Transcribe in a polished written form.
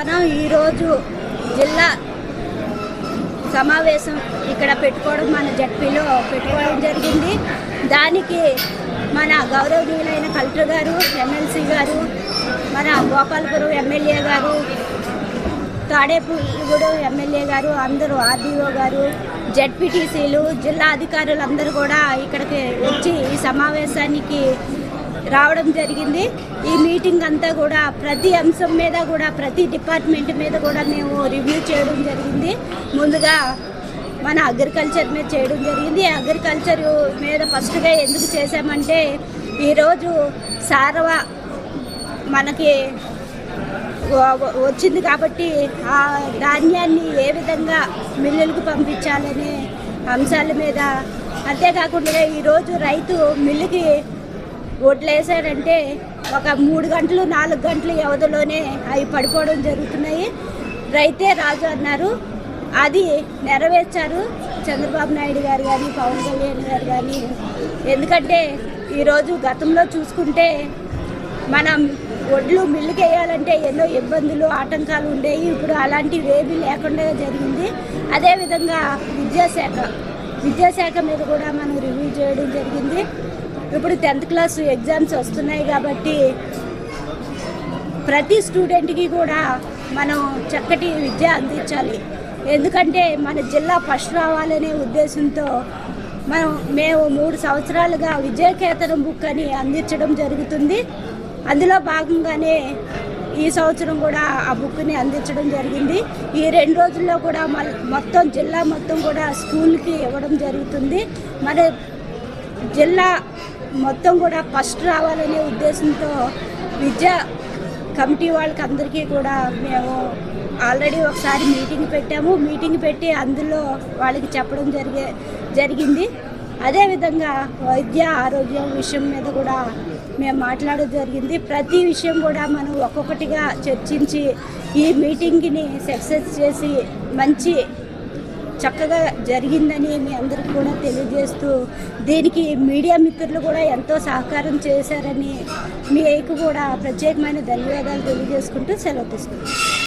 మనం ఈరోజు జిల్లా సమావేశం ఇక్కడ పెట్టుకోవడం మన జడ్పీలో పెట్టుకోవడం జరిగింది. దానికి మన గౌరవనీయులైన కలెక్టర్ గారు, ఎమ్మెల్సీ గారు, మన గోపాలపురం ఎమ్మెల్యే గారు, తాడేపల్లిగూడెం ఎమ్మెల్యే గారు, అందరూ ఆర్డీఓ గారు, జడ్పీటీసీలు, జిల్లా అధికారులు అందరూ కూడా ఇక్కడికి వచ్చి ఈ సమావేశానికి రావడం జరిగింది. ఈ మీటింగ్ అంతా కూడా ప్రతి అంశం మీద కూడా ప్రతి డిపార్ట్మెంట్ మీద కూడా మేము రివ్యూ చేయడం జరిగింది. ముందుగా మన అగ్రికల్చర్ మీద చేయడం జరిగింది. అగ్రికల్చర్ మీద ఫస్ట్గా ఎందుకు చేశామంటే ఈరోజు సారవ మనకి వచ్చింది కాబట్టి ఆ ధాన్యాన్ని ఏ విధంగా మిల్లులకు పంపించాలనే అంశాల మీద, అంతేకాకుండా ఈరోజు రైతు మిల్లుకి వడ్లు వేసాడంటే ఒక 3 గంటలు 4 గంటల వ్యవధిలోనే అవి పడిపోవడం జరుగుతున్నాయి. రైతే రాజు అన్నారు, అది నెరవేర్చారు చంద్రబాబు నాయుడు గారు కానీ, పవన్ కళ్యాణ్ గారు కానీ. ఎందుకంటే ఈరోజు గతంలో చూసుకుంటే మనం వడ్లు మిల్లుకి వేయాలంటే ఎన్నో ఇబ్బందులు, ఆటంకాలు ఉండేవి. ఇప్పుడు అలాంటివి ఏమీ లేకుండా జరిగింది. అదేవిధంగా విద్యాశాఖ మీద కూడా మనం రివ్యూ చేయడం జరిగింది. ఇప్పుడు 10th క్లాస్ ఎగ్జామ్స్ వస్తున్నాయి కాబట్టి ప్రతి స్టూడెంట్కి కూడా మనం చక్కటి విద్య అందించాలి. ఎందుకంటే మన జిల్లా ఫస్ట్ రావాలనే ఉద్దేశంతో మేము 3 సంవత్సరాలుగా విద్యాకేతనం బుక్ అని అందించడం జరుగుతుంది. అందులో భాగంగానే ఈ సంవత్సరం కూడా ఆ బుక్ని అందించడం జరిగింది. ఈ 2 రోజుల్లో కూడా మొత్తం జిల్లా మొత్తం కూడా స్కూల్కి ఇవ్వడం జరుగుతుంది. మన జిల్లా మొత్తం కూడా ఫస్ట్ రావాలనే ఉద్దేశంతో విద్యా కమిటీ వాళ్ళకి అందరికీ కూడా మేము ఆల్రెడీ ఒకసారి మీటింగ్ పెట్టి అందులో వాళ్ళకి చెప్పడం జరిగింది. అదేవిధంగా వైద్య ఆరోగ్యం విషయం మీద కూడా మేము మాట్లాడడం జరిగింది. ప్రతి విషయం కూడా మనం ఒక్కొక్కటిగా చర్చించి ఈ మీటింగ్ని సక్సెస్ చేసి మంచి చక్కగా జరిగిందని మీ అందరికీ కూడా తెలియజేస్తూ, దీనికి మీడియా మిత్రులు కూడా ఎంతో సహకారం చేశారని మీకు కూడా ప్రత్యేకమైన ధన్యవాదాలు తెలియజేసుకుంటూ సెలవు తీసుకుంటాం.